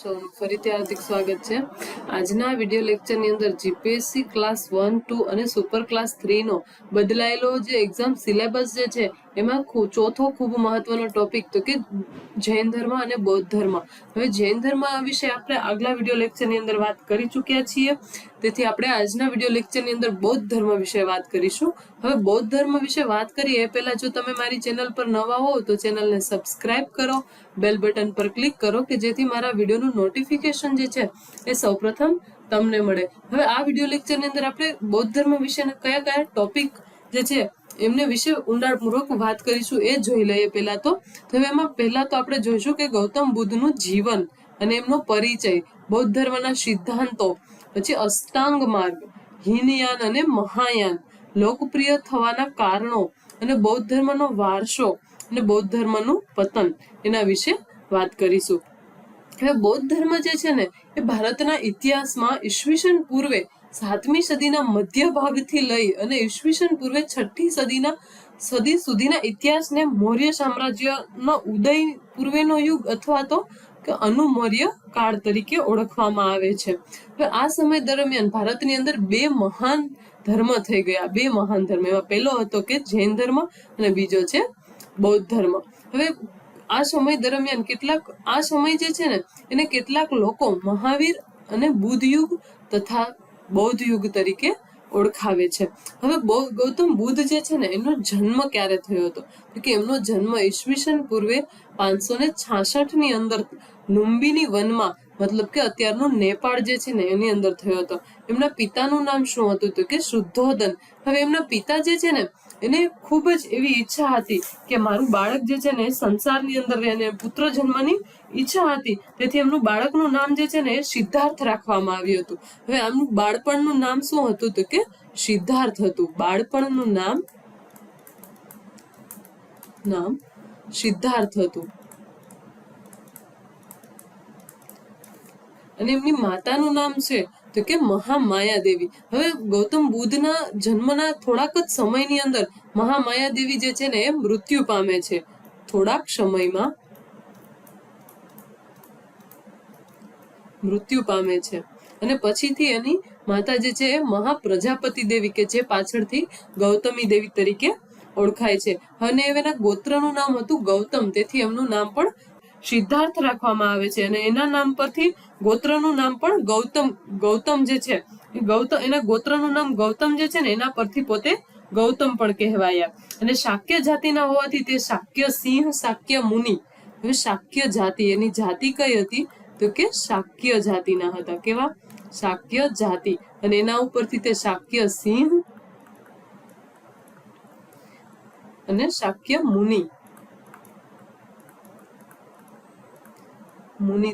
સૌનું ફરીથી હાર્દિક સ્વાગત છે. આજના વિડીયો લેક્ચરની અંદર જીપીએસસી ક્લાસ 1, 2 અને સુપર ક્લાસ 3 નો બદલાયેલો જે એક્ઝામ સિલેબસ જે છે એમાં ચોથો ખૂબ મહત્વનો ટોપિક તો કે જૈન ધર્મ અને બૌદ્ધ ધર્મ. હવે જૈન ધર્મ વિશે આપણે આગલા વિડીયો લેક્ચરની અંદર વાત કરી ચૂક્યા છીએ, તેથી આપણે આજના વિડીયો લેક્ચરની અંદર બૌદ્ધ ધર્મ વિશે વાત કરીશું. હવે બૌદ્ધ ધર્મ વિશે વાત કરીએ એ પહેલા જો તમે મારી ચેનલ પર નવા હો તો ચેનલને સબસ્ક્રાઇબ કરો, બેલ બટન પર ક્લિક કરો કે જેથી મારા વિડીયોનું નોટિફિકેશન જે છે એ સૌપ્રથમ તમને મળે. હવે આ વિડીયો લેક્ચરની અંદર આપણે બૌદ્ધ ધર્મ વિશેના કયા કયા ટોપિક જે છે એમને વિશે ઊંડાણપૂર્વક વાત કરીશું એ જોઈ લઈએ. પહેલા તો હવે એમાં પહેલા તો આપણે જોઈશું કે ગૌતમ બુદ્ધનું જીવન અને એમનો પરિચય, બૌદ્ધ ધર્મના સિદ્ધાંતો, પછી અષ્ટાંગ માર્ગ, હીનયાન અને મહાયાન, લોકપ્રિય થવાના કારણો અને બૌદ્ધ ધર્મનો વારસો અને બૌદ્ધ ધર્મનું પતન એના વિશે વાત કરીશું. હવે બૌદ્ધ ધર્મ જે છે ને એ ભારતના ઇતિહાસમાં ઈસવીસન પૂર્વે 7મી સદીના મધ્ય ભાગથી લઈ અને ઈસવીસન પૂર્વે 6ઠી સદી સુધીના ઇતિહાસને મૌર્ય સામ્રાજ્યનો ઉદય પૂર્વેનો યુગ અથવા તો અનુમૌર્ય કાળ તરીકે ઓળખવામાં આવે છે. હવે આ સમય દરમિયાન ભારતની અંદર બે મહાન ધર્મ થઈ ગયા. બે મહાન ધર્મ, એમાં પહેલો હતો કે જૈન ધર્મ અને બીજો છે બૌદ્ધ ધર્મ. હવે આ સમય દરમિયાન આ સમય જે છે ને એને કેટલાક લોકો મહાવીર અને બુદ્ધ યુગ તથા બૌદ્ધ યુગ તરીકે ઓળખાવે છે. હવે ગૌતમ બુદ્ધ જે છે ને એનો જન્મ ક્યારે થયો હતો તો કે એમનો જન્મ ઈસવીસન પૂર્વે 566 ની અંદર લુંબિની વનમાં, મતલબ કે અત્યારનું નેપાળ જે છે ને એની અંદર થયો હતો. એમના પિતાનું નામ શું હતું તો કે શુદ્ધોધન. હવે એમના પિતા જે છે ને એને ખૂબ જ એવી ઈચ્છા હતી કે મારું બાળક જે છે ને સંસારની અંદર રહે, પુત્ર જન્મની ઈચ્છા હતી, તેથી એમનું બાળકનું નામ જે છે ને એ સિદ્ધાર્થ રાખવામાં આવ્યું હતું. હવે આમનું બાળપણનું નામ શું હતું તો કે સિદ્ધાર્થ હતું. બાળપણનું નામ સિદ્ધાર્થ હતું. અને એમની માતાનું નામ છે તો કે મહામાયા દેવી. હવે ગૌતમ બુદ્ધના જન્મના થોડાક જ સમયની અંદર મહામાયા દેવી જે છે ને એ મૃત્યુ પામે છે. થોડાક સમયમાં મૃત્યુ પામે છે અને પછીથી એની માતા જે છે એ મહાપ્રજાપતિ દેવી કે જે પાછળથી ગૌતમી દેવી તરીકે ઓળખાય છે. અને એના ગોત્રનું નામ હતું ગૌતમ, તેથી એમનું નામ પણ સિદ્ધાર્થ રાખવામાં આવે છે. અને એના નામ પરથી ગોત્રનું નામ પણ ગૌતમ જે છે એના ગોત્રનું નામ ગૌતમ જે છે ને એના પરથી પોતે ગૌતમ પણ કહેવાયા. અને શાક્ય જાતિના હોવાથી તે શાક્ય સિંહ, શાક્ય મુનિ. હવે શાક્ય જાતિ, એની જાતિ કઈ હતી તો કે શાક્ય જાતિના હતા. કેવા? શાક્ય જાતિ. અને એના ઉપરથી તે શાક્ય સિંહ અને શાક્ય મુનિ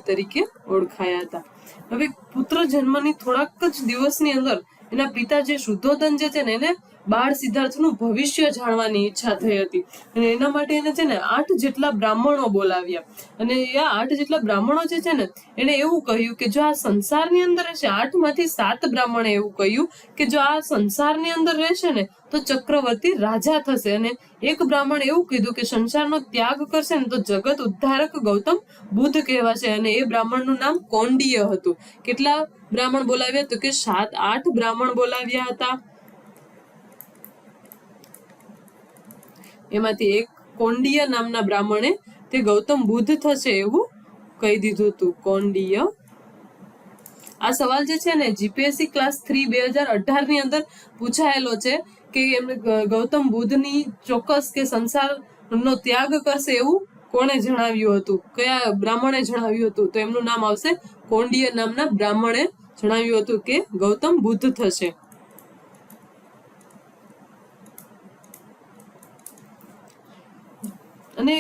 તરીકે ઓળખાયા હતા. હવે પુત્ર જન્મની થોડાક જ દિવસની અંદર એના પિતા જે શુદ્ધોધન જે છે ને એને બાળ સિદ્ધાર્થનું ભવિષ્ય જાણવાની ઈચ્છા થઈ હતી. અને એના માટે એને છે ને 8 જેટલા બ્રાહ્મણો બોલાવ્યા. અને એ 8 જેટલા બ્રાહ્મણો જે છે ને એને એવું કહ્યું કે જો આ સંસારની અંદર રહેશે, 8 માંથી 7 બ્રાહ્મણે એવું કહ્યું કે જો આ સંસારની અંદર રહેશે ને તો ચક્રવર્તી રાજા થશે. અને એક બ્રાહ્મણ એવું કીધું કે સંસારનો ત્યાગ કરશે ને તો જગત ઉદ્ધારક ગૌતમ બુદ્ધ કહેવાશે. અને એ બ્રાહ્મણનું નામ કૌંડિય હતું. કેટલા બ્રાહ્મણ બોલાવ્યા તો કે 7-8 બ્રાહ્મણ બોલાવ્યા હતા. એમાંથી એક કૌંડિય નામના બ્રાહ્મણે તે ગૌતમ બુદ્ધ થશે એવું કહી દીધું હતું. કૌંડિય. આ સવાલ જે છે ને જીપીએસસી ક્લાસ 3 2018 ની અંદર પૂછાયેલો છે કે એમને ગૌતમ બુદ્ધની ચોક્કસ કે સંસારનો ત્યાગ કરશે એવું કોણે જણાવ્યું હતું, કયા બ્રાહ્મણે જણાવ્યું હતું? તો એમનું નામ આવશે કૌંડિય નામના બ્રાહ્મણે જણાવ્યું હતું કે ગૌતમ બુદ્ધ થશે. અને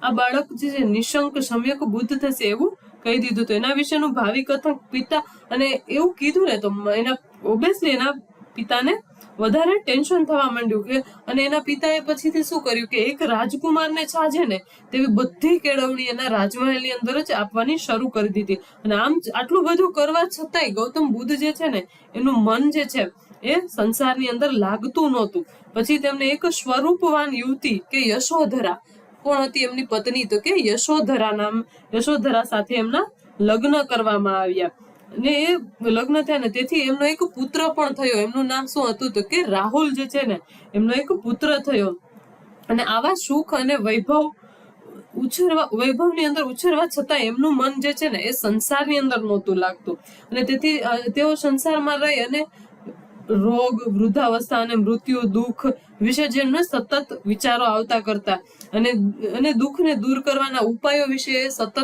આ બાળક જે છે નિશંક સમ્યક બુદ્ધ થશે એવું કહી દીધું હતું. એના વિશેનું ભાવિ કથન પિતા અને એવું કીધું ને તો એના ઓબ્વિયસલી એના પિતાને વધારે ટેન્શન થવા માંડ્યું કે અને એના પિતાએ પછીથી શું કર્યું કે એક રાજકુમારને છાજે ને તેવી બધી કેળવણી એના રાજમહેલની અંદર જ આપવાની શરૂ કરી દીધી. અને આમ આટલું બધું કરવા છતાંય ગૌતમ બુદ્ધ જે છે ને એનું મન જે છે એ સંસારની અંદર લાગતું નહોતું. પછી તેમને એક સ્વરૂપવાન યુવતી કે યશોધરા, કોણ હતી એમની પત્ની, તો કે યશોધરા સાથે એમના લગ્ન કરવામાં આવ્યા. ને એ લગ્ન થયા ને તેથી એમનો એક પુત્ર પણ થયો. એમનું નામ શું હતું, તો કે રાહુલ જે છે ને એમનો એક પુત્ર થયો. અને આવા સુખ અને વૈભવની અંદર ઉછેરવા છતાં એમનું મન જે છે ને એ સંસારની અંદર નહોતું લાગતું. અને તેથી તેઓ સંસારમાં રહી અને રોગ, વૃદ્ધાવસ્થા અને મૃત્યુ, દુઃખ વિશે જેમને સતત વિચારો આવતા કરતા અને દુઃખને દૂર કરવાના ઉપાયો વિશે સતત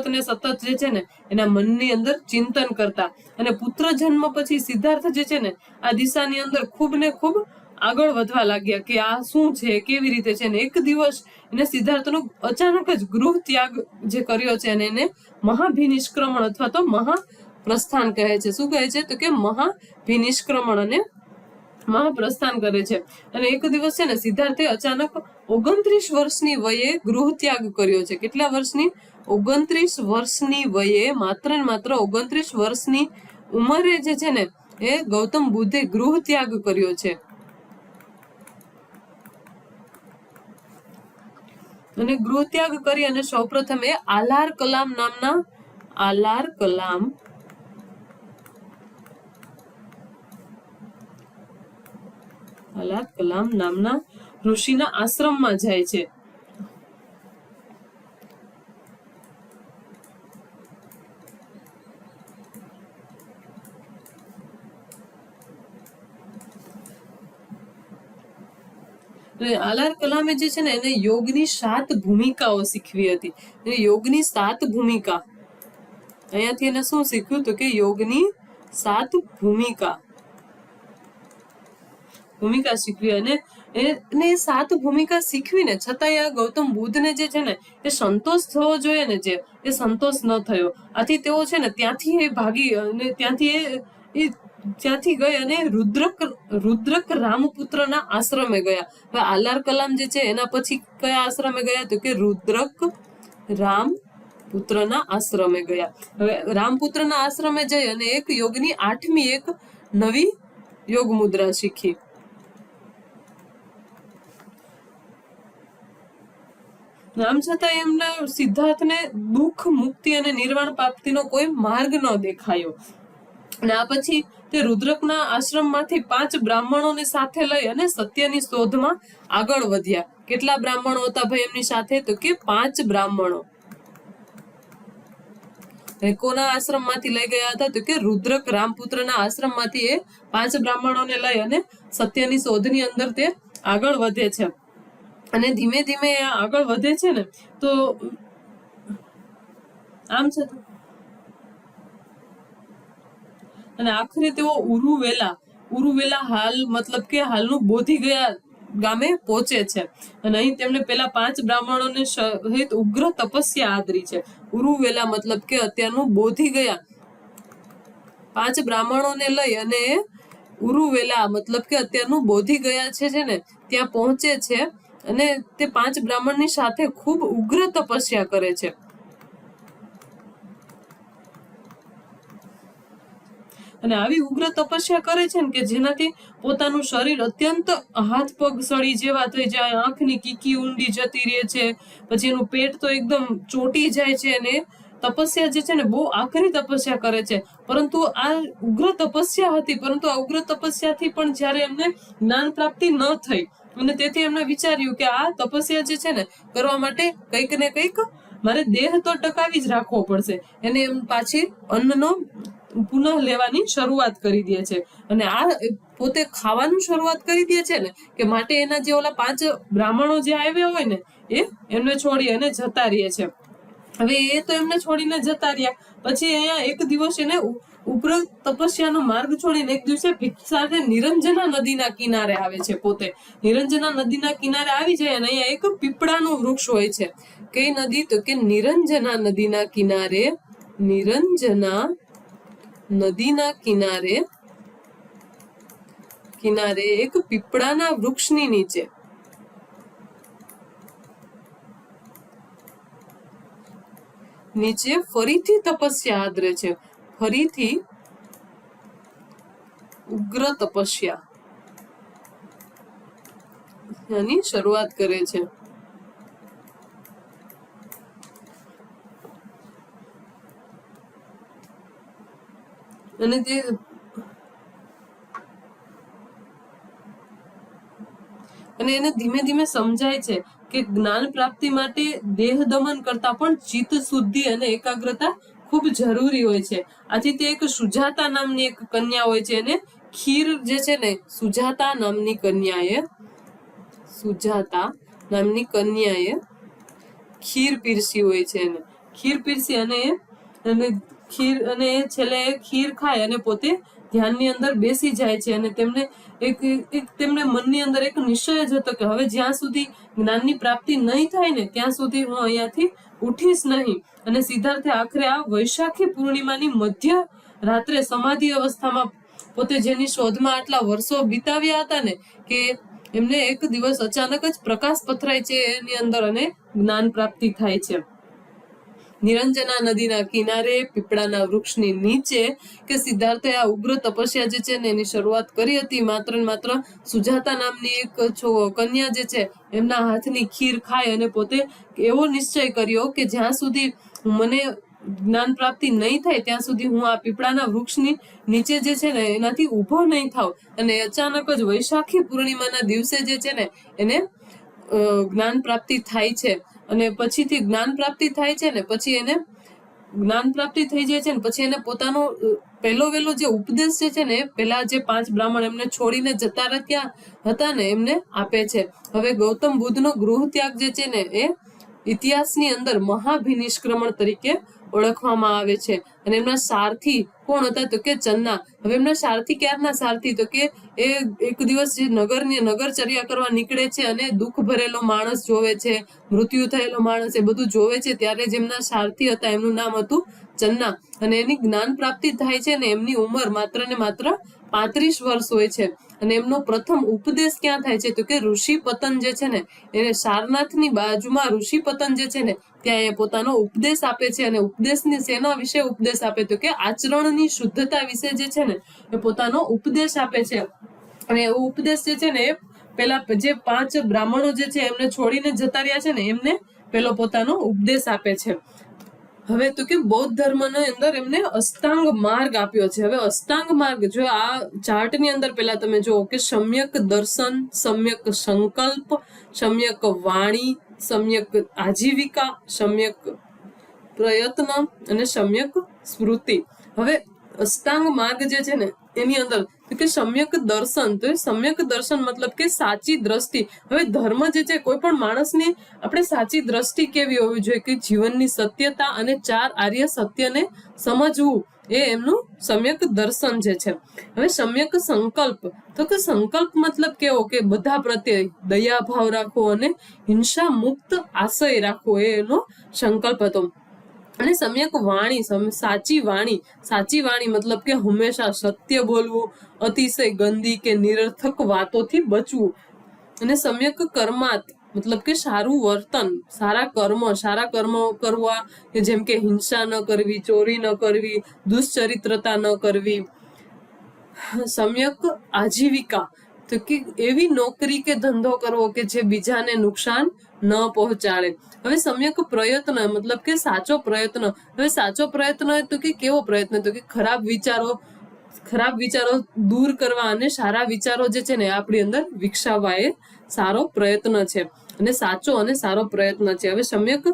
જે છે ને એના મનની અંદર ચિંતન કરતા. અને પુત્ર જન્મ પછી સિદ્ધાર્થ જે છે ને આ દિશાની અંદર ખૂબ ને ખૂબ આગળ વધવા લાગ્યા કે આ શું છે, કેવી રીતે છે. ને એક દિવસ એને સિદ્ધાર્થનું અચાનક જ ગૃહ ત્યાગ જે કર્યો છે અને એને મહાભિનિષ્ક્રમણ અથવા તો મહાપ્રસ્થાન કહે છે. શું કહે છે, તો કે મહાભિનિષ્ક્રમણ અને મહાપ્રસ્થાન કરે છે. અને એક દિવસ છે ને સિદ્ધાર્થે અચાનક 29 વર્ષની વયે ગૃહ ત્યાગ કર્યો છે. કેટલા વર્ષની? 29 વર્ષની વયે, માત્ર ને માત્ર 29 વર્ષની ઉંમરે જે છે ને એ ગૌતમ બુદ્ધે ગૃહ ત્યાગ કર્યો છે. અને ગૃહ ત્યાગ કરી અને સૌપ્રથમ એ આલાર કલામ નામના ઋષિના આશ્રમમાં જાય છે. આલાર કલામે જે છે ને એને યોગની 7 ભૂમિકાઓ શીખવી હતી. યોગની 7 ભૂમિકા, અહીંયાથી એને શું શીખ્યું, તો કે યોગની 7 ભૂમિકા શીખવી. અને એને 7 ભૂમિકા શીખવીને છતાંય આ ગૌતમ બુદ્ધને જે છે ને એ સંતોષ થવો જોઈએ ને, જે એ સંતોષ ન થયો. આથી તેઓ છે ને ત્યાંથી એ ભાગી અને ત્યાંથી ગઈ અને રુદ્રક રામપુત્રના આશ્રમે ગયા. હવે આલાર કલામ જે છે એના પછી કયા આશ્રમે ગયા, તો કે રુદ્રક રામપુત્રના આશ્રમે ગયા. હવે રામપુત્રના આશ્રમે જઈ અને એક યોગની 8મી એક નવી યોગ મુદ્રા શીખી. આમ છતાં એમના સિદ્ધાર્થને દુઃખ, મુક્તિ અને નિર્વાણ પ્રાપ્તિનો કોઈ માર્ગ ન દેખાયો. અને આ પછી તે રુદ્રકના આશ્રમમાંથી 5 બ્રાહ્મણોને સાથે લઈ અને સત્યની શોધમાં આગળ વધ્યા. કેટલા બ્રાહ્મણો હતા ભાઈ એમની સાથે, તો કે 5 બ્રાહ્મણો. કોના આશ્રમમાંથી લઈ ગયા હતા, તો કે રુદ્રક રામપુત્રના આશ્રમમાંથી એ 5 બ્રાહ્મણોને લઈ અને સત્યની શોધની અંદર તે આગળ વધે છે. અને ધીમે ધીમે આગળ વધે છે ને તો આમ છે. અને આખરે તેઓ ઉરુવેલા હાલ મતલબ કે હાલનું બોધિગયા ગામે પહોંચે છે. અને અહીં તેમને પેલા 5 બ્રાહ્મણોને સહિત ઉગ્ર તપસ્યા આદરી છે. ઉરુવેલા મતલબ કે અત્યારનું બોધિગયા 5 બ્રાહ્મણોને લઈ અને ઉરુવેલા મતલબ કે અત્યારનું બોધિગયા છે ને ત્યાં પહોંચે છે. અને તે 5 બ્રાહ્મણની સાથે ખૂબ ઉગ્ર તપસ્યા કરે છે. અને આવી ઉગ્ર તપસ્યા કરે છે ને કે જેનાથી પોતાનું શરીર અત્યંત હાથ પગ સળી જેવા થઈ જાય, આંખની કીકી ઊંડી જતી રહે છે, પછી એનું પેટ તો એકદમ ચોટી જાય છે. અને તપસ્યા જે છે ને બહુ આકરી તપસ્યા કરે છે. પરંતુ આ ઉગ્ર તપસ્યા હતી, પરંતુ આ ઉગ્ર તપસ્યાથી પણ જ્યારે એમને જ્ઞાન પ્રાપ્તિ ન થઈ અને તેથી એમને વિચાર્યું કે આ તપસ્યા જે છે ને કરવા માટે કંઈક ને કંઈક મારે દેહ તો ટકાવી જ રાખવો પડશે. એને એમ પાછી અન્નનો પુનઃ લેવાની શરૂઆત કરી દે છે. અને આ પોતે ખાવાનું શરૂઆત કરી દે છે ને કે માટે એના જે ઓલા 5 બ્રાહ્મણો જે આવ્યા હોય ને એ એમને છોડી અને જતા રહે છે. હવે એ તો એમને છોડીને જતા રહ્યા. પછી અહીંયા એક દિવસ એને ઉગ્ર તપસ્યાનો માર્ગ છોડીને એક દિવસે ભિક્ષાર્થે નિરંજના નદીના કિનારે આવે છે. પોતે નિરંજના નદીના કિનારે આવી જાય અને અહીંયા એક પીપળાનું વૃક્ષ હોય છે. કઈ નદી, તો કે નિરંજના નદીના કિનારે, નિરંજના નદીના કિનારે એક પીપળાના વૃક્ષની નીચે ફરીથી તપસ્યા આદરે છે. ફરીથી ઉગ્ર તપસ્યા આની શરૂઆત કરે છે. અને એને ધીમે ધીમે સમજાય છે કે જ્ઞાન પ્રાપ્તિ માટે દેહ દમન કરતા પણ ચિત્ત શુદ્ધિ અને એકાગ્રતા ખૂબ જરૂરી હોય છે. આથી તે એક સુજાતા નામની એક કન્યા હોય છે, એને ખીર જે છે ને સુજાતા નામની કન્યાએ ખીર પીરસી હોય છે. એને ખીર પીરસી અને છેલ્લે ખીર ખાય અને પોતે ધ્યાનની અંદર બેસી જાય છે. અને તેમને મનની અંદર એક નિશ્ચય જ હતો કે હવે જ્યાં સુધી જ્ઞાનની પ્રાપ્તિ નહીં થાય ને ત્યાં સુધી હું અહીંયાથી ઉઠીશ નહીં. અને સિદ્ધાર્થે આખરે આ વૈશાખી પૂર્ણિમાની મધ્ય રાત્રે સમાધિ અવસ્થામાં પોતે જેની શોધમાં આટલા વર્ષો વિતાવ્યા હતા ને, કે એમને એક દિવસ અચાનક જ પ્રકાશ પથરાય છે એની અંદર અને જ્ઞાન પ્રાપ્તિ થાય છે. નિરંજના નદીના કિનારે પીપળાના વૃક્ષની નીચે કે સિદ્ધાર્થે આ ઉગ્ર તપસ્યા જે છે ને એની શરૂઆત કરી હતી. માત્ર ને માત્ર સુજાતા નામની એક કન્યા જે છે એમના હાથની ખીર ખાય અને પોતે એવો નિશ્ચય કર્યો કે જ્યાં સુધી મને જ્ઞાન પ્રાપ્તિ નહીં થાય ત્યાં સુધી હું આ પીપળાના વૃક્ષની નીચે જે છે ને એનાથી ઊભો નહીં થાવ. અને અચાનક જ વૈશાખી પૂર્ણિમાના દિવસે જે છે ને એને જ્ઞાન પ્રાપ્તિ થાય છે. અને પછીથી જ્ઞાન પ્રાપ્તિ થાય છે ને પછી એને જ્ઞાન પ્રાપ્તિ થઈ જાય છે ને પછી એને પોતાનો પહેલો જે ઉપદેશ જે છે ને પેલા જે 5 બ્રાહ્મણ એમને છોડીને જતા રહ્યા હતા ને એમને આપે છે. હવે ગૌતમ બુદ્ધનો ગૃહ ત્યાગ જે છે ને એ ઇતિહાસની અંદર મહાભિનિષ્ક્રમણ તરીકે ઓળખવામાં આવે છે. અને એમના સારથી કોણ હતા તો કે ચન્ના. હવે એમના સારથી ક્યારના સારથી તો કે એ એક દિવસ જે નગરચર્યા કરવા નીકળે છે અને દુઃખ ભરેલો માણસ જોવે છે, મૃત્યુ થયેલો માણસ એ બધું જોવે છે, ત્યારે જેમના સારથી હતા એમનું નામ હતું ચન્ના. અને એની જ્ઞાન પ્રાપ્તિ થાય છે ને એમની ઉંમર માત્ર ને માત્ર 35 વર્ષ હોય છે. અને એમનો પ્રથમ ઉપદેશ ક્યાં થાય છે તો કે ઋષિ પતન જે છે ને એને સારનાથની બાજુમાં ઋષિ પતન જે છે ને ત્યાં એ પોતાનો ઉપદેશ આપે છે. અને ઉપદેશની શેના વિશે ઉપદેશ આપે તો કે આચરણની શુદ્ધતા વિશે જે છે ને એ પોતાનો ઉપદેશ આપે છે. અને એવો ઉપદેશ જે છે ને એ પેલા જે 5 બ્રાહ્મણો જે છે એમને છોડીને જતા રહ્યા છે ને એમને પેલો પોતાનો ઉપદેશ આપે છે. હવે તો કે બૌદ્ધ ધર્મની અંદર એમને અષ્ટાંગ માર્ગ આપ્યો છે. હવે અષ્ટાંગ માર્ગ જો આ ચાર્ટની અંદર પેલા તમે જુઓ કે સમ્યક દર્શન, સમ્યક સંકલ્પ, સમ્યક વાણી, સમ્યક આજીવિકા, સમ્યક પ્રયત્ન અને સમ્યક સ્મૃતિ. હવે અષ્ટાંગ માર્ગ જે છે ને એની અંદર કે સમ્યક દર્શન, તો સમ્યક દર્શન મતલબ કે સાચી દ્રષ્ટિ. હવે ધર્મ જે છે કોઈ પણ માણસની આપણે સાચી દ્રષ્ટિ કેવી હોવી જોઈએ કે જીવનની સત્યતા અને 4 આર્ય સત્યને સમજવું એ એમનું સમ્યક દર્શન જે છે. હવે સમ્યક સંકલ્પ તો કે સંકલ્પ મતલબ કેવો કે બધા પ્રત્યે દયા ભાવ રાખવો અને હિંસા મુક્ત આશય રાખવો એ એનો સંકલ્પ હતો. અને સમ્યક વાણી, સાચી વાણી મતલબ કે હંમેશા સત્ય બોલવું, અતિશય ગંદી કે નિરર્થક વાતોથી બચવું. અને સમ્યક કર્માત મતલબ કે સારું વર્તન, સારા કર્મ કરવા, કે જેમ કે હિંસા ન કરવી, ચોરી ન કરવી, દુષ્ચરિત્રતા ન કરવી. સમ્યક આજીવિકા તો કે એવી નોકરી કે ધંધો કરવો કે જે બીજાને નુકસાન ન પહોંચાડે. હવે સમ્યક પ્રયત્ન મતલબ કે સાચો પ્રયત્ન. હવે સાચો પ્રયત્ન તો કે કેવો પ્રયત્ન તો કે ખરાબ વિચારો દૂર કરવા અને સારા વિચારો જે છે ને આપણી અંદર વિકસાવવા એ સારો પ્રયત્ન છે અને સાચો અને સારો પ્રયત્ન છે. હવે સમ્યક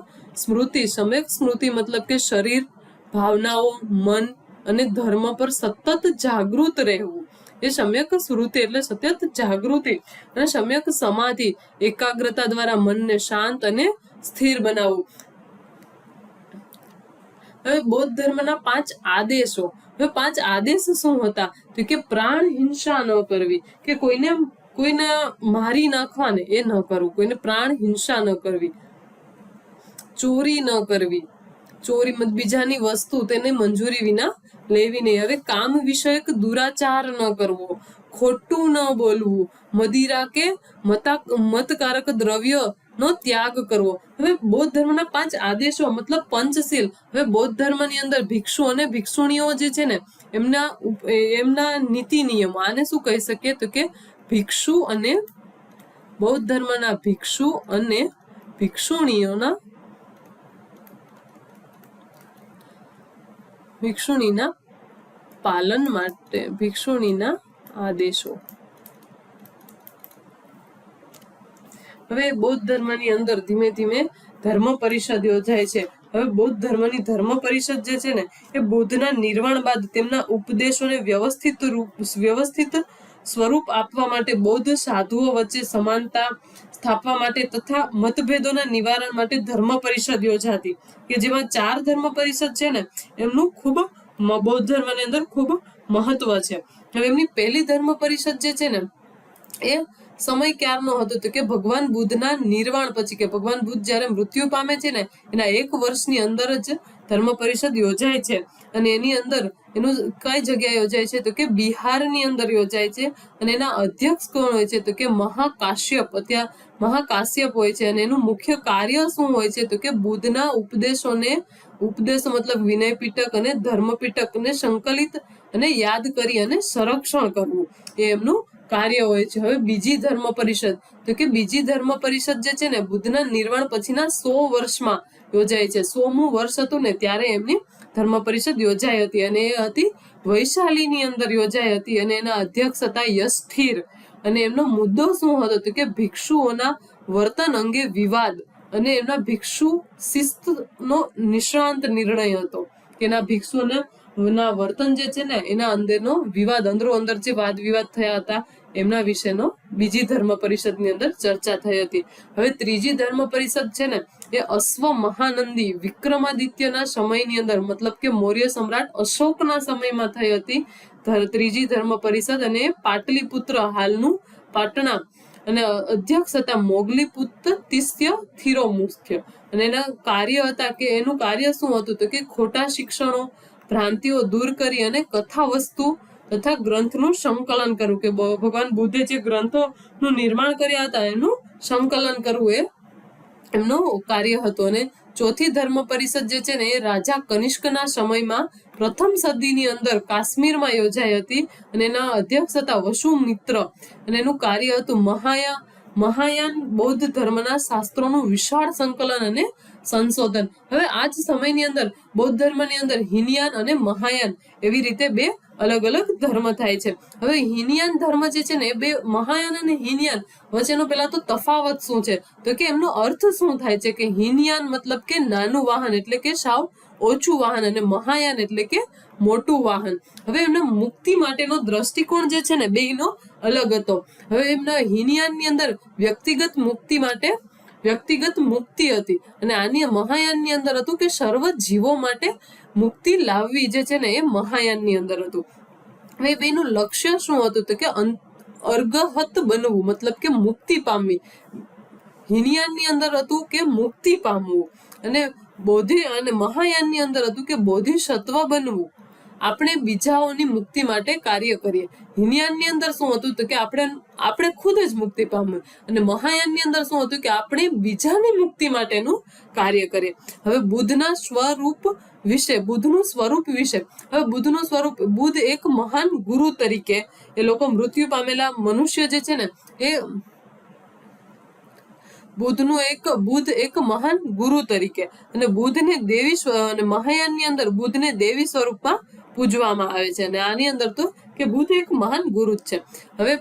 સ્મૃતિ મતલબ કે શરીર, ભાવનાઓ, મન અને ધર્મ પર સતત જાગૃત રહેવું એ સમ્યક સ્મૃતિ એટલે સતત જાગૃતિ. અને સમ્યક સમાધિ, એકાગ્રતા દ્વારા મનને શાંત અને સ્થિર બનાવવું. હવે બૌદ્ધ ધર્મના 5 આદેશો. હવે 5 આદેશ શું હતા તો કે પ્રાણ હિંસા ન કરવી, કે કોઈને મારી નાખવાને એ ન કરવું, કોઈને પ્રાણ હિંસા ન કરવી, ચોરી ન કરવી, બીજાની વસ્તુ તેને મંજૂરી વિના લેવી નહીં. હવે કામ વિષયક દુરાચાર ન કરવો, ખોટું ન બોલવું, મદિરા કે મતકારક દ્રવ્ય નો ત્યાગ કરવો. હવે બૌદ્ધ ધર્મના 5 આદેશો મતલબ પંચશીલ. હવે બૌદ્ધ ધર્મની અંદર ભિક્ષુ અને ભિક્ષુણીઓ જે છે ને એમના નીતિ નિયમો, આને શું કહી શકીએ તો કે ભિક્ષુ અને બૌદ્ધ ધર્મના ભિક્ષુ અને ભિક્ષુણીના પાલન માટે ભિક્ષુણીના આદેશો. હવે બૌદ્ધ ધર્મની અંદર ધીમે ધીમે ધર્મ પરિષદ યોજાય છે. હવે બૌદ્ધ ધર્મની ધર્મ પરિષદ જે છે ને એ બુદ્ધના નિર્વાણ બાદ તેમના ઉપદેશોને વ્યવસ્થિત સ્વરૂપ આપવા માટે બૌદ્ધ સાધુઓ વચ્ચે સમાનતા સ્થાપવા માટે તથા મતભેદોના નિવારણ માટે ધર્મ પરિષદ યોજાતી, કે જેમાં 4 ધર્મ પરિષદ છે ને એમનું ખૂબ બૌદ્ધ ધર્મની અંદર ખૂબ મહત્વ છે. હવે એમની પહેલી ધર્મ પરિષદ જે છે ને એ સમય ક્યારનો હતો તો કે ભગવાન બુદ્ધના નિર્વાણ પછી, કે ભગવાન બુદ્ધ જ્યારે મૃત્યુ પામે છે ને એના 1 વર્ષની અંદર જ ધર્મ પરિષદ યોજાય છે. અને એની અંદર એનું કઈ જગ્યાએ યોજાય છે તો કે બિહારની અંદર યોજાય છે. અને એના અધ્યક્ષ કોણ હોય છે તો કે મહાકાશ્યપ. ત્યાં મહાકાશ્યપ હોય છે. અને એનું મુખ્ય કાર્ય શું હોય છે તો કે બુદ્ધના ઉપદેશો મતલબ વિનય પીટક અને ધર્મ પીટકને સંકલિત અને યાદ કરી અને સંરક્ષણ કરવું એ એમનું કાર્ય હોય છે. હવે બીજી ધર્મ પરિષદ તો કે બીજી ધર્મ પરિષદ જે છે ને બુદ્ધના નિર્વાણ પછીના 100 વર્ષમાં યોજાય છે. 100મું વર્ષ હતું ને ત્યારે એમની ધર્મ પરિષદ યોજાઈ હતી. અને એ હતી વૈશાલીની અંદર યોજાઈ હતી. અને એના અધ્યક્ષ હતા યશથિર. અને એમનો મુદ્દો શું હતો તો કે ભિક્ષુઓના વર્તન અંગે વિવાદ અને એમના ભિક્ષુ શિસ્તનો નિષ્ણાંત નિર્ણય હતો કે એના ભિક્ષુઓના વર્તન જે છે ને એના અંદરનો વિવાદ, અંદરો અંદર જે વાદ વિવાદ થયા હતા એમના વિશેનો બીજી ધર્મ પરિષદની અંદર ચર્ચા થઈ હતી. હવે ત્રીજી ધર્મ પરિષદ છે ને એ અશ્વ મહાનંદી વિક્રમાદિત્યના સમયની અંદર, મતલબ કે મૌર્ય સમ્રાટ અશોકના સમયમાં થઈ હતી ત્રીજી ધર્મ પરિષદ. અને પાટલીપુત્ર હાલનું પાટણા અને અધ્યક્ષ હતા મોગલીપુત્ર તિસ્ય થિરો મુખ્ય. અને એના કાર્ય હતા કે એનું કાર્ય શું હતું તો કે ખોટા શિક્ષણો, ભ્રાંતિઓ દૂર કરી અને કથા વસ્તુ તથા ગ્રંથનું સંકલન કરવું, કે ભગવાન બુદ્ધે જે ગ્રંથોનું નિર્માણ કર્યા હતા એનું સંકલન કરવું એ એમનું કાર્ય હતું. અને ચોથી ધર્મ પરિષદ જે છે ને એ રાજા કનિષ્કના સમયમાં પ્રથમ સદીની અંદર કાશ્મીરમાં યોજાઈ હતી. અને એના અધ્યક્ષ હતા વસુમિત્ર. અને એનું કાર્ય હતું મહાયાન બૌદ્ધ ધર્મના શાસ્ત્રોનું વિશાળ સંકલન અને સંશોધન. હવે આ જ સમયની અંદર બૌદ્ધ ધર્મની અંદર હિનયાન અને મહાયાન એવી રીતે 2 અલગ અલગ ધર્મ થાય છે. હવે હિનયાન ધર્મ જે છે ને એ 2 મહાયાન અને હિનયાન વચ્ચેનો પેલા તો તફાવત શું છે તો કે એમનો અર્થ શું થાય છે કે હિનયાન મતલબ કે નાનું વાહન એટલે કે સાવ ઓછું વાહન, અને મહાયાન એટલે કે મોટું વાહન. હવે એમના મુક્તિ માટેનો દ્રષ્ટિકોણ જે છે ને બેયનો અલગ હતો. હવે એમના હિનયાનની અંદર વ્યક્તિગત મુક્તિ હતી. અને આની મહાયાનની અંદર હતું કે સર્વ જીવો માટે મુક્તિ લાવવી જે છે ને એ મહાયાનની અંદર હતું. હવે બેનું લક્ષ્ય શું હતું તો કે અર્ગહત બનવું, મતલબ કે મુક્તિ પામવી. હિનયાનની અંદર હતું કે મુક્તિ પામવું, અને મહાયાનની અંદર હતું કે બોધિસત્વ બનવું, આપણે બીજાઓની મુક્તિ માટે કાર્ય કરીએ. હિનયાનની અંદર શું હતું તો કે આપણે ખુદ જ મુક્તિ પામવું, અને મહાયાનની અંદર શું હતું કે આપણે બીજાની મુક્તિ માટેનું કાર્ય કરીએ. હવે બુદ્ધનું સ્વરૂપ વિશે. હવે બુદ્ધનું સ્વરૂપ, બુદ્ધ એક મહાન ગુરુ તરીકે એ લોકો મૃત્યુ પામેલા મનુષ્ય જે છે ને એ બુદ્ધ એક મહાન ગુરુ તરીકે, અને બુદ્ધને અને મહાયાનની અંદર બુદ્ધને દેવી સ્વરૂપમાં પૂજવામાં આવે છે. અને આની અંદર તો કે બુદ્ધ એક મહાન ગુરુ જ છે. હવે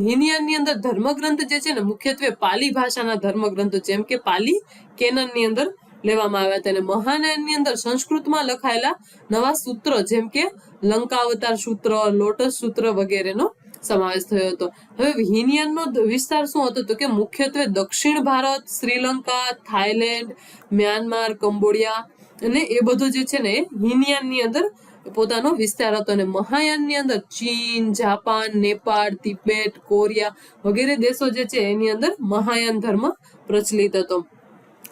હિનયાનની અંદર ધર્મગ્રંથ જે છે ને મુખ્યત્વે પાલી ભાષાના ધર્મગ્રંથો, જેમ કે પાલી કેનનની અંદર લેવામાં આવ્યા હતા. અને મહાયાનની અંદર સંસ્કૃતમાં લખાયેલા નવા સૂત્ર જેમ કે લંકાવતાર સૂત્ર, લોટસ સૂત્ર વગેરેનો સમાવેશ થયો હતો. હવે હિનયાનનો વિસ્તાર શું હતો તો કે મુખ્યત્વે દક્ષિણ Bharat, Sri Lanka, Thailand, Myanmar, Cambodia અને એ બધું જે છે ને એ હિનયાનની અંદર પોતાનો વિસ્તાર હતો. અને મહાયાનની અંદર ચીન, જાપાન, નેપાળ, તિબેટ, કોરિયા વગેરે દેશો જે છે એની અંદર મહાયાન ધર્મ પ્રચલિત હતો.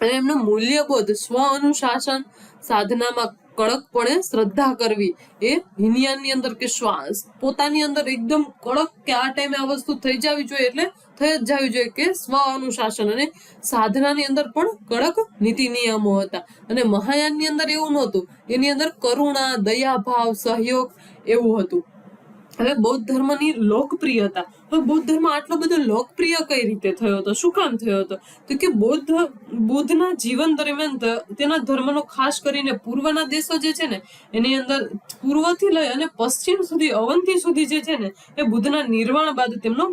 અને એમનો મૂલ્યબોધ સ્વ અનુશાસન, સાધનામાં કડકપણે શ્રદ્ધા કરવી એ હિનયાનની અંદર, કે શ્વાસ પોતાની અંદર એકદમ કડક કે આ ટાઈમે આ વસ્તુ થઈ જવી જોઈએ એટલે થઈ જ જવી જોઈએ, કે સ્વ અનુશાસન અને સાધનાની અંદર પણ કડક નીતિ નિયમો હતા. અને મહાયાનની અંદર એવું નહોતું, એની અંદર કરુણા, દયાભાવ, સહયોગ એવું હતું. હવે બૌદ્ધ ધર્મની લોકપ્રિયતા. હવે બૌદ્ધ ધર્મ આટલો બધો લોકપ્રિય કઈ રીતે થયો હતો, શું કામ થયો હતો? તો કે બુદ્ધના જીવન દરમિયાન તેના ધર્મનો ખાસ કરીને પૂર્વના દેશો જે છે ને એની અંદર પૂર્વથી લઈ અને પશ્ચિમ સુધી, અવંતી સુધી જે છે ને એ બુદ્ધના નિર્વાણ બાદ તેમનો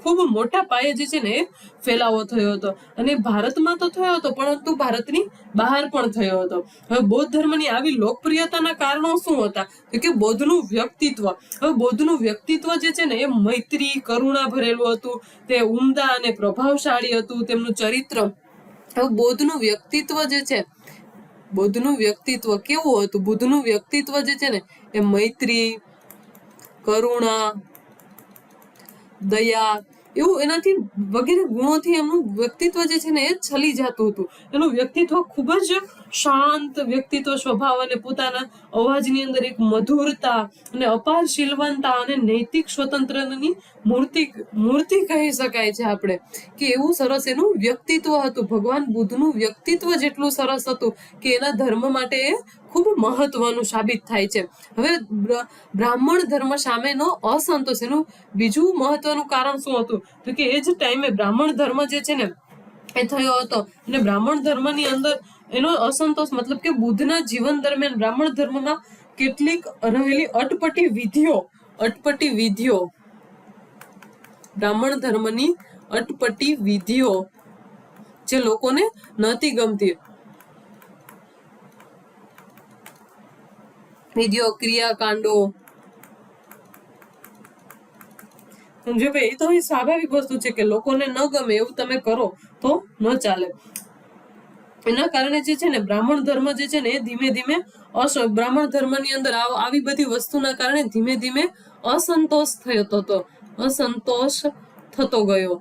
ખૂબ મોટા પાયે જે છે ને એ ફેલાવો થયો હતો. અને ભારતમાં તો થયો હતો, પરંતુ ભારતની બહાર પણ થયો હતો. હવે બૌદ્ધ ધર્મની આવી લોકપ્રિયતાના કારણો શું હતા? તો કે બૌદ્ધનું વ્યક્તિત્વ. હવે બૌદ્ધનું વ્યક્તિત્વ જે છે ને એ મૈત્રી, કરુણા ભરેલું હતું. તે ઉમદા અને પ્રભાવશાળી હતું તેમનું ચરિત્ર. હવે બૌદ્ધનું વ્યક્તિત્વ જે છે, બૌદ્ધનું વ્યક્તિત્વ કેવું હતું? બુદ્ધનું વ્યક્તિત્વ જે છે ને એ મૈત્રી, કરુણા, દયા, એવું એનાથી વગેરે ગુણોથી એમનું વ્યક્તિત્વ જે છે ને એ છલી જતું હતું. એનું વ્યક્તિત્વ ખૂબ જ શાંત વ્યક્તિત્વ સ્વભાવ અને પોતાના અવાજની અંદર એક મધુરતા અને અપાર શીલવંતા અને નૈતિક સ્વતંત્રતાની મૂર્તિ કહી શકાય છે આપણે, કે એવું સરસ એનું વ્યક્તિત્વ હતું. ભગવાન બુદ્ધનું વ્યક્તિત્વ જેટલું સરસ હતું કે એના ધર્મ માટે એ ખૂબ મહત્વનું સાબિત થાય છે. હવે બ્રાહ્મણ ધર્મ સામેનો અસંતોષ, એનું બીજું મહત્વનું કારણ શું હતું? તો કે એ જ ટાઈમે બ્રાહ્મણ ધર્મ જે છે ને એ થયો હતો. અને બ્રાહ્મણ ધર્મની અંદર એનો અસંતોષ, મતલબ કે બુદ્ધના જીવન દરમિયાન બ્રાહ્મણ ધર્મમાં કેટલીક રહેલી અટપટી વિધિઓ, બ્રાહ્મણ ધર્મની અટપટી વિધિઓ જે લોકોને નહોતી ગમતી, વિધિઓ, ક્રિયાકાંડો, સમજો ભાઈ, એ તો સ્વાભાવિક વસ્તુ છે કે લોકોને ન ગમે એવું તમે કરો તો ન ચાલે. એના કારણે જે છે ને બ્રાહ્મણ ધર્મ જે છે ને એ ધીમે ધીમે બ્રાહ્મણ ધર્મની અંદર આવી બધી વસ્તુના કારણે ધીમે ધીમે અસંતોષ થતો ગયો.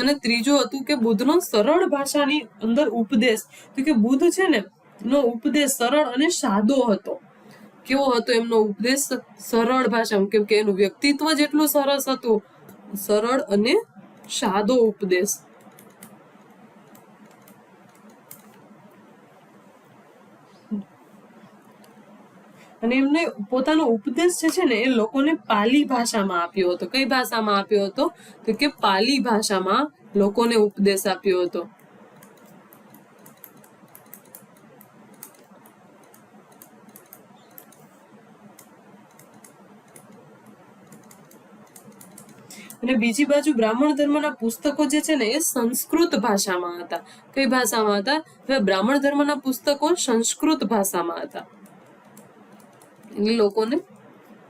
અને ત્રીજું હતું કે બુદ્ધનો સરળ ભાષાની અંદર ઉપદેશ. તો કે બુદ્ધ છે ને નો ઉપદેશ સરળ અને સાદો હતો. કેવો હતો એમનો ઉપદેશ? સરળ ભાષામાં, કેમ કે એનું વ્યક્તિત્વ જેટલું સરસ હતું, સરળ અને સાદો ઉપદેશ. અને એમને પોતાનો ઉપદેશ જે છે ને એ લોકોને પાલી ભાષામાં આપ્યો હતો. કઈ ભાષામાં આપ્યો હતો? તો કે પાલી ભાષામાં લોકોને ઉપદેશ આપ્યો હતો. અને બીજી બાજુ બ્રાહ્મણ ધર્મના પુસ્તકો જે છે ને એ સંસ્કૃત ભાષામાં હતા. કઈ ભાષામાં હતા? બ્રાહ્મણ ધર્મના પુસ્તકો સંસ્કૃત ભાષામાં હતા, એ લોકોને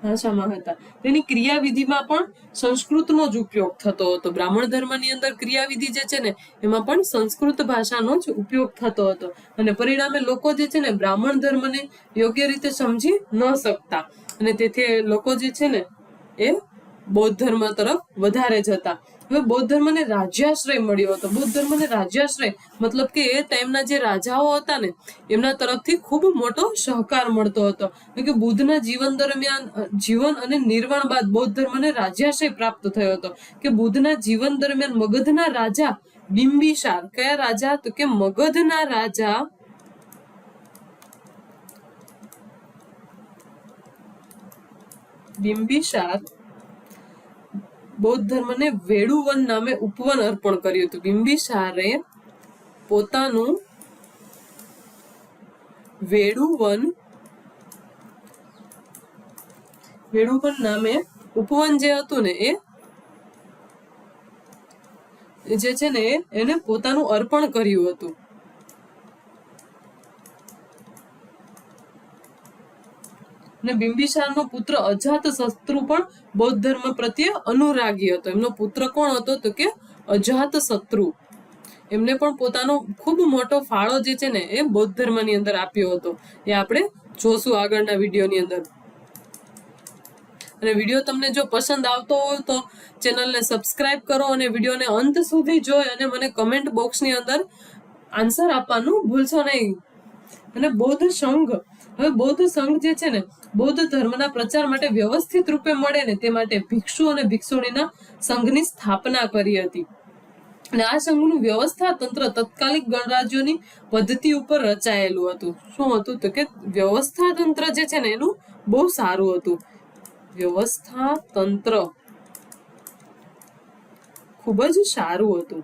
ભાષામાં હતા. તેની ક્રિયાવિધિમાં પણ સંસ્કૃતનો જ ઉપયોગ થતો હતો. બ્રાહ્મણ ધર્મની અંદર ક્રિયાવિધિ જે છે ને એમાં પણ સંસ્કૃત ભાષાનો જ ઉપયોગ થતો હતો. અને પરિણામે લોકો જે છે ને બ્રાહ્મણ ધર્મને યોગ્ય રીતે સમજી ન શકતા, અને તેથી લોકો જે છે ને એ બૌદ્ધ ધર્મ તરફ વધારે જતા. હવે બૌદ્ધ ધર્મને રાજ્યાશ્રય મળ્યો હતો. બૌદ્ધ ધર્મને રાજ્યાશ્રય મતલબ કે એ ટાઈમના જે રાજાઓ હતા ને એમના તરફથી ખૂબ મોટો સહકાર મળતો હતો. કે બુદ્ધના જીવન અને નિર્વાણ બાદ બૌદ્ધ ધર્મને રાજ્યાશ્રય પ્રાપ્ત થયો હતો. કે બુદ્ધના જીવન દરમિયાન મગધના રાજા બિંબિસાર, કયા રાજા? તો કે મગધના રાજા બિંબિસાર બૌદ્ધ ધર્મને વેડુવન નામે ઉપવન અર્પણ કર્યું હતું. બિંબિસારે પોતાનું વેડુવન નામે ઉપવન જે હતું ને એ જે છે ને એને પોતાનું અર્પણ કર્યું હતું. અને બિંબિસારનો પુત્ર અજાતશત્રુ પણ બૌદ્ધ ધર્મ પ્રત્યે અનુરાગી હતો. એમનો પુત્ર કોણ હતો? તો કે અજાતશત્રુ. એમને પણ પોતાનો ખૂબ મોટો ફાળો જે છે ને એ બૌદ્ધ ધર્મની અંદર આપ્યો હતો. એ આપણે જોશું આગળના વિડીયોની અંદર. અને વિડીયો તમને જો પસંદ આવતો હોય તો ચેનલને સબસ્ક્રાઇબ કરો અને વિડીયોને અંત સુધી જોઈ અને મને કમેન્ટ બોક્સની અંદર આન્સર આપવાનું ભૂલશો નહીં. અને બૌદ્ધ સંઘ, હવે બૌદ્ધ સંઘ જે છે ને બૌદ્ધ ધર્મના પ્રચાર માટે વ્યવસ્થિત રૂપે મળે ને તે માટે ભિક્ષુ અને ભિક્ષુણીના સંઘની સ્થાપના કરી હતી. અને આ સંઘનું વ્યવસ્થા તંત્ર તત્કાલિક ગણરાજ્યોની પદ્ધતિ ઉપર રચાયેલું હતું. શું હતું? તો કે વ્યવસ્થા તંત્ર જે છે ને એનું બહુ સારું હતું. વ્યવસ્થા તંત્ર ખૂબ જ સારું હતું.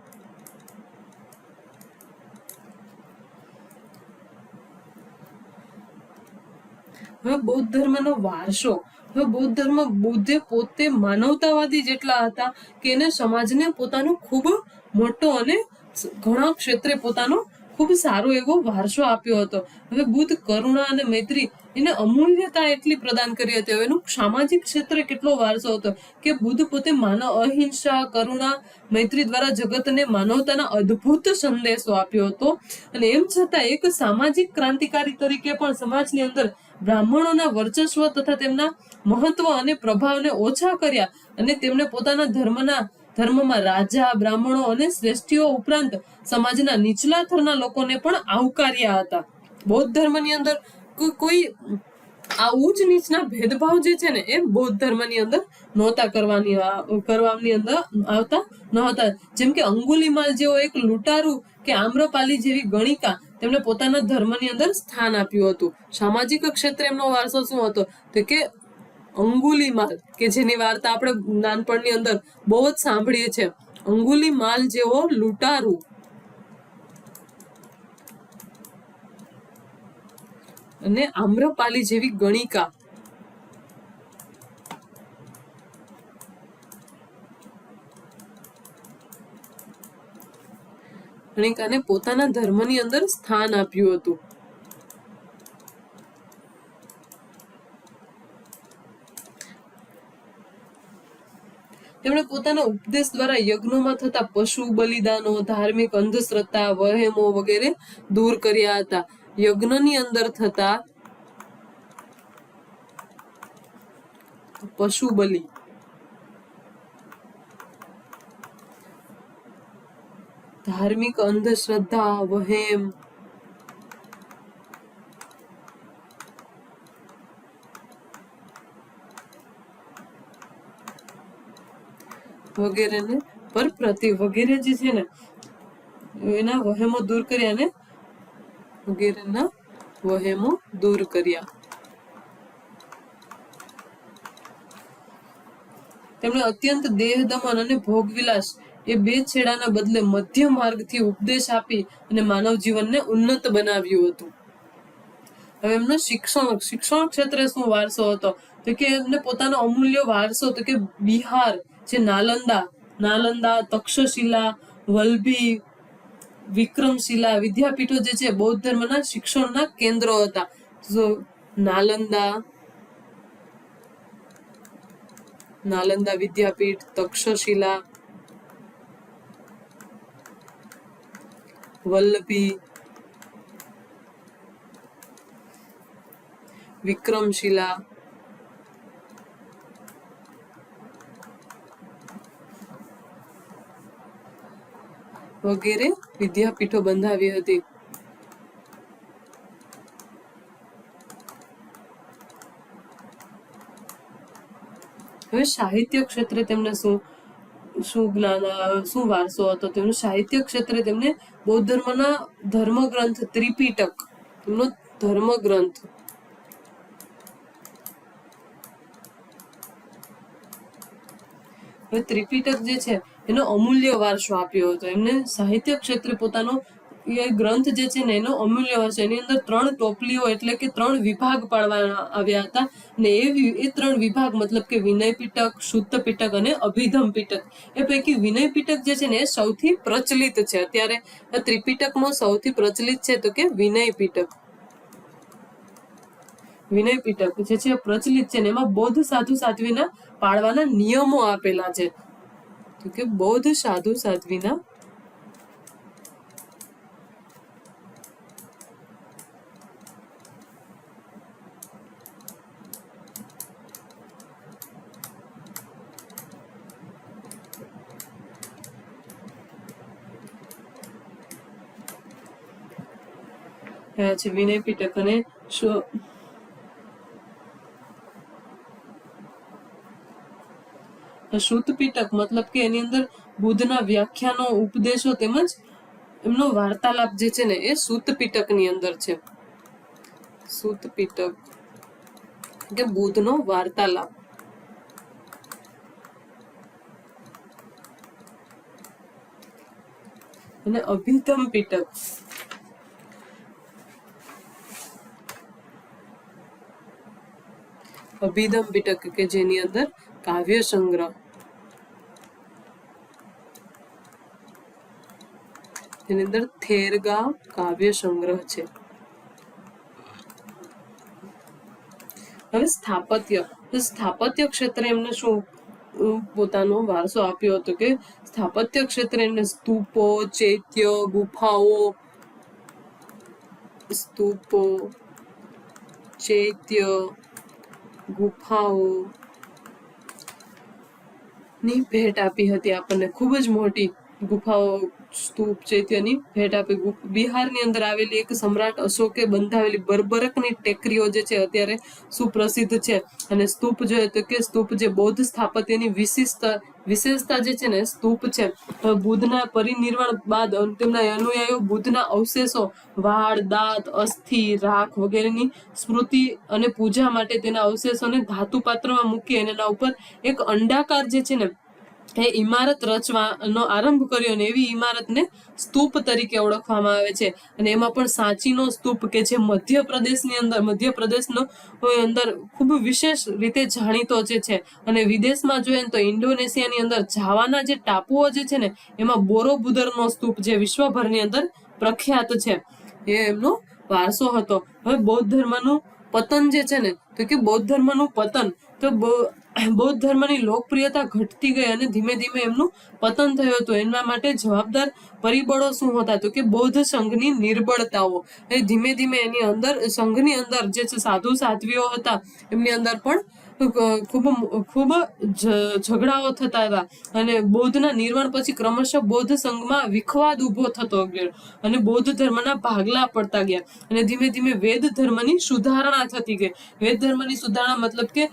હવે બૌદ્ધ ધર્મનો વારસો. હવે બૌદ્ધ ધર્મ, બુદ્ધે પોતે માનવતાવાદી જેટલા હતા કે એને સમાજને પોતાનો ખૂબ મોટો અને ઘણા ક્ષેત્રે પોતાનો ખૂબ સારો એવો વારસો આપ્યો હતો. હવે બુદ્ધ કરુણા અને મૈત્રી એને અમૂલ્યતા એટલી પ્રદાન કરી હતી. હવે એનું સામાજિક ક્ષેત્રે કેટલો વારસો હતો કે બુદ્ધ પોતે અહિંસા, કરુણા, મૈત્રી દ્વારા જગતને માનવતાના અદ્ભુત સંદેશો આપ્યો હતો. અને એમ છતાં એક સામાજિક ક્રાંતિકારી તરીકે પણ સમાજની અંદર બ્રાહ્મણોના વર્ચસ્વ તથા તેમના મહત્વ અને પ્રભાવને ઓછા કર્યા અને તેમણે પોતાના ધર્મમાં રાજા, બ્રાહ્મણો અને શ્રેષ્ઠીઓ ઉપરાંત સમાજના નીચલા થરના લોકોને પણ આવકાર્યા હતા. બૌદ્ધ ધર્મની અંદર કોઈ આ ઉચ્ચ નીચના ભેદભાવ જે છે ને એ બૌદ્ધ ધર્મની અંદર નહોતા કરવાની અંદર આવતા નહોતા. જેમ કે અંગુલીમાલ જેવો એક લૂંટારુ કે આમ્રપાલી જેવી ગણિકા તેમણે પોતાના ધર્મની અંદર સ્થાન આપ્યું હતું. સામાજિક ક્ષેત્રે એમનો વારસો શું હતો તો કે અંગુલીમાલ, કે જેની વાર્તા આપણે નાનપણની અંદર બહુ જ સાંભળીએ છીએ. અંગુલીમાલ જેવો લૂંટારુ અને આમ્રપાલી જેવી ગણિકા ગણિકાને પોતાના ધર્મની અંદર સ્થાન આપ્યું હતું. તેમણે પોતાના ઉપદેશ દ્વારા યજ્ઞોમાં થતા પશુ બલિદાનો, ધાર્મિક અંધશ્રદ્ધા, વહેમો વગેરે દૂર કર્યા હતા. યજ્ઞની અંદર થતા પશુ બલિ, ધાર્મિક અંધશ્રદ્ધા, વહેમ વગેરેને પરપ્રતિ વગેરે જે છે ને એના વહેમો દૂર કર્યા ને વગેરેના વહેમો દૂર કર્યા. તેમણે અત્યંત દેહ દમન અને ભોગવિલાસ એ બે છેડાના બદલે મધ્ય માર્ગથી ઉપદેશ આપી અને માનવ જીવનને ઉન્નત બનાવ્યું હતું. હવે એમનો શિક્ષણ ક્ષેત્રે શું વારસો હતો તો કે એમને પોતાનો અમૂલ્ય વારસો તો કે બિહાર જે નાલંદા, તક્ષશિલા, વલ્લભી, વિક્રમશિલા વિદ્યાપીઠો જે છે બૌદ્ધ ધર્મના શિક્ષણના કેન્દ્રો હતા. નાલંદા વિદ્યાપીઠ, તક્ષશિલા, વલ્લભી, વિક્રમશિલા વગેરે વિદ્યાપીઠો બંધાવી હતી. હવે સાહિત્ય ક્ષેત્રે તેમને શું વારસો હતો? તેમનો સાહિત્ય ક્ષેત્રે તેમને બૌદ્ધ ધર્મના ધર્મગ્રંથ ત્રિપિટક, તેમનો ધર્મગ્રંથ ત્રિપિટક જે છે એનો અમૂલ્ય વારસો આપ્યો હતો. એમને સાહિત્ય ક્ષેત્રે પોતાનો એ ગ્રંથ જે છે ને એનો અમૂલ્ય વારસો, એની અંદર 3 ટોપલીઓ એટલે કે 3 વિભાગ પાડવામાં આવ્યા હતા. ને એ 3 વિભાગ મતલબ કે વિનય પીટક, શુદ્ધ પીટક અને અભિધમ પીટક. એ પૈકી વિનય પીટક જે છે ને એ સૌથી પ્રચલિત છે. અત્યારે ત્રિપિટકમાં સૌથી પ્રચલિત છે તો કે વિનય પીટક. વિનય પીટક જે છે પ્રચલિત છે ને એમાં બૌદ્ધ સાધુ સાધ્વીના પાળવાના નિયમો આપેલા છે. તો કે બૌદ્ધ સાધુ સાધ્વીના છે વિનય પીટક અને શુદ્ધ પીટક મતલબ કે એની અંદર બુદ્ધના વ્યાખ્યાનો, ઉપદેશો તેમજ એમનો વાર્તાલાપ જે છે ને એ શુદ્ધ પીટક ની અંદર છે. શુદ્ધ પીટક કે બુદ્ધનો વાર્તાલાપ. અને અભિધમ પીટક. અભિધમ પીટક કે જેની અંદર કાવ્ય સંગ્રહ, જેની અંદર થેરગાંવ કાવ્ય સંગ્રહ છે. હવે સ્થાપત્ય, સ્થાપત્ય ક્ષેત્રે એમને શું પોતાનો વારસો આપ્યો હતો કે સ્થાપત્ય ક્ષેત્રે એમને સ્તૂપો, ચૈત્ય, ગુફાઓ, સ્તૂપો, ચૈત્ય, ગુફાઓ ની ભેટ આપી હતી. આપણને ખૂબ જ મોટી ગુફાઓ, સ્તૂપ, ચૈત્યની ભેટ આપી. બિહારની અંદર આવેલી એક સમ્રાટ અશોકે બંધાવેલી બર્બરકની ટેકરીઓ જે છે અત્યારે સુપ્રસિદ્ધ છે. અને સ્તૂપ જોઈએ તો કે સ્તૂપ જે બૌદ્ધ સ્થાપત્યની વિશેષતા જે છે ને સ્તૂપ છે. બુદ્ધના પરિનિર્વાણ બાદ તેમના અનુયાયીઓ બુદ્ધના અવશેષો, વાળ, દાંત, અસ્થિ, રાખ વગેરેની સ્મૃતિ અને પૂજા માટે તેના અવશેષોને ધાતુ પાત્રમાં મૂકી અને એના ઉપર એક અંડાકાર જે છે ને એ ઇમારત રચવાનો આરંભ કર્યો. અને એવી ઇમારતને સ્તૂપ તરીકે ઓળખવામાં આવે છે. અને એમાં પણ સાંચીનો સ્તૂપ કે જે મધ્યપ્રદેશનો અંદર ખૂબ વિશેષ રીતે જાણીતો જે છે. અને વિદેશમાં જોઈએ તો ઇન્ડોનેશિયાની અંદર જાવાના જે ટાપુઓ જે છે ને એમાં બોરોબુદરનો સ્તૂપ જે વિશ્વભરની અંદર પ્રખ્યાત છે. એ એમનો વારસો હતો. હવે બૌદ્ધ ધર્મનું પતન જે છે ને તો કે બૌદ્ધ ધર્મનું પતન તો બૌદ્ધ ધર્મની લોકપ્રિયતા ઘટતી ગઈ અને ધીમે ધીમે એમનું પતન થયું હતું. એના માટે જવાબદાર પરિબળો શું હતા તો કે બૌદ્ધ સંઘની નિર્બળતાઓ. એ ધીમે ધીમે એની અંદર સંઘની અંદર જે સાધુ સાધ્વીઓ હતા એમની અંદર પણ ખૂબ ઝઘડાઓ થતા હતા. અને બૌદ્ધના નિર્વાણ પછી ક્રમશઃ બૌદ્ધ સંઘમાં વિખવાદ ઉભો થતો ગયો અને બૌદ્ધ ધર્મના ભાગલા પડતા ગયા. અને ધીમે ધીમે વેદ ધર્મની સુધારણા થતી ગઈ. વેદ ધર્મની સુધારણા મતલબ કે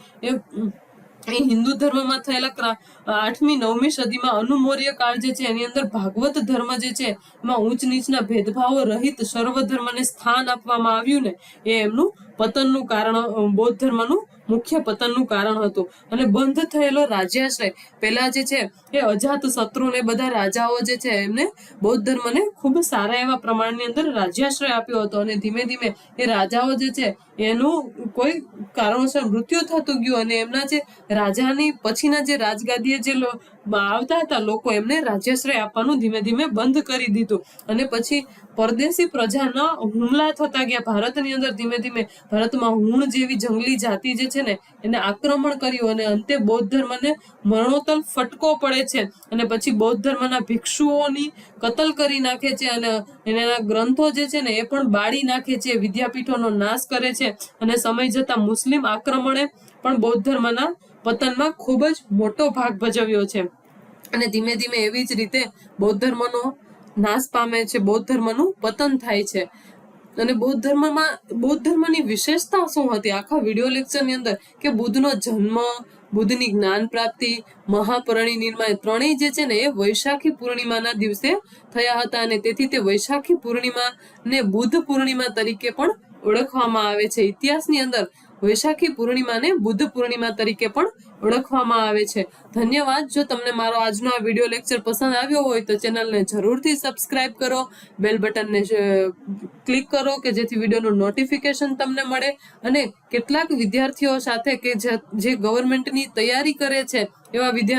એ હિન્દુ ધર્મમાં થયેલા 8મી 9મી સદીમાં અનુમૌર્ય કાળ જે છે એની અંદર ભાગવત ધર્મ જે છે એમાં ઊંચ નીચના ભેદભાવો રહિત સર્વ ધર્મને સ્થાન આપવામાં આવ્યું ને એ એમનું પતનનું કારણ, બૌદ્ધ ધર્મનું મુખ્ય પતનનું કારણ હતું. અને બંધ થયેલો રાજ્યાશ્રય, પહેલા જે છે એ અજાત શત્રુ ને બધા રાજાઓ જે છે એમને બૌદ્ધ ધર્મને ખૂબ સારા એવા પ્રમાણની અંદર રાજ્યાશ્રય આપ્યો હતો. અને ધીમે ધીમે એ રાજાઓ જે છે એનું કોઈ કારણોસર મૃત્યુ થતું ગયું અને એમના જે રાજાની પછીના જે રાજગાદીએ જે આવતા હતા લોકો એમને રાજ્યાશ્રય આપવાનું ધીમે ધીમે બંધ કરી દીધું. અને પછી પરદેશી પ્રજાના હુમલા થતા ગયા ભારતની અંદર. ધીમે ધીમે ભારતમાં હુણ જેવી જંગલી જાતિ જે છે ને એને આક્રમણ કર્યું અને અંતે બૌદ્ધ ધર્મને મરણોત્તર ફટકો પડે છે. અને પછી બૌદ્ધ ધર્મના ભિક્ષુઓની કતલ કરી નાખે છે અને એના ગ્રંથો જે છે ને એ પણ બાળી નાખે છે, વિદ્યાપીઠોનો નાશ કરે છે. અને સમય જતા મુસ્લિમ આક્રમણે પણ બૌદ્ધ ધર્મના પતનમાં ખૂબ જ મોટો ભાગ ભજવ્યો છે. અને ધીમે ધીમે એવી જ રીતે બૌદ્ધ ધર્મનો નાશ પામે છે, બૌદ્ધ ધર્મનું પતન થાય છે. અને બૌદ્ધ ધર્મની વિશેષતા શું હતી આખા વિડીયો લેક્ચરની અંદર કે બુદ્ધનો જન્મ, બુદ્ધની જ્ઞાન પ્રાપ્તિ, મહાપરિનિર્વાણ ત્રણેય જે છે ને એ વૈશાખી પૂર્ણિમાના દિવસે થયા હતા. અને તેથી તે વૈશાખી પૂર્ણિમાને બુદ્ધ પૂર્ણિમા તરીકે પણ ઓળખવામાં આવે છે. ઇતિહાસની અંદર વૈશાખી પૂર્ણિમાને બુદ્ધ પૂર્ણિમા તરીકે પણ ઓળખવામાં આવે છે. ધન્યવાદ. જો તમને મારો આજનો આ વિડીયો લેક્ચર પસંદ આવ્યો હોય તો ચેનલને જરૂરથી સબસ્ક્રાઇબ કરો, બેલ બટનને ક્લિક કરો કે જેથી વિડીયોનું નોટિફિકેશન તમને મળે. અને કેટલાક વિદ્યાર્થીઓ સાથે કે જે ગવર્મેન્ટની તૈયારી કરે છે એવા વિદ્યાર્થીઓ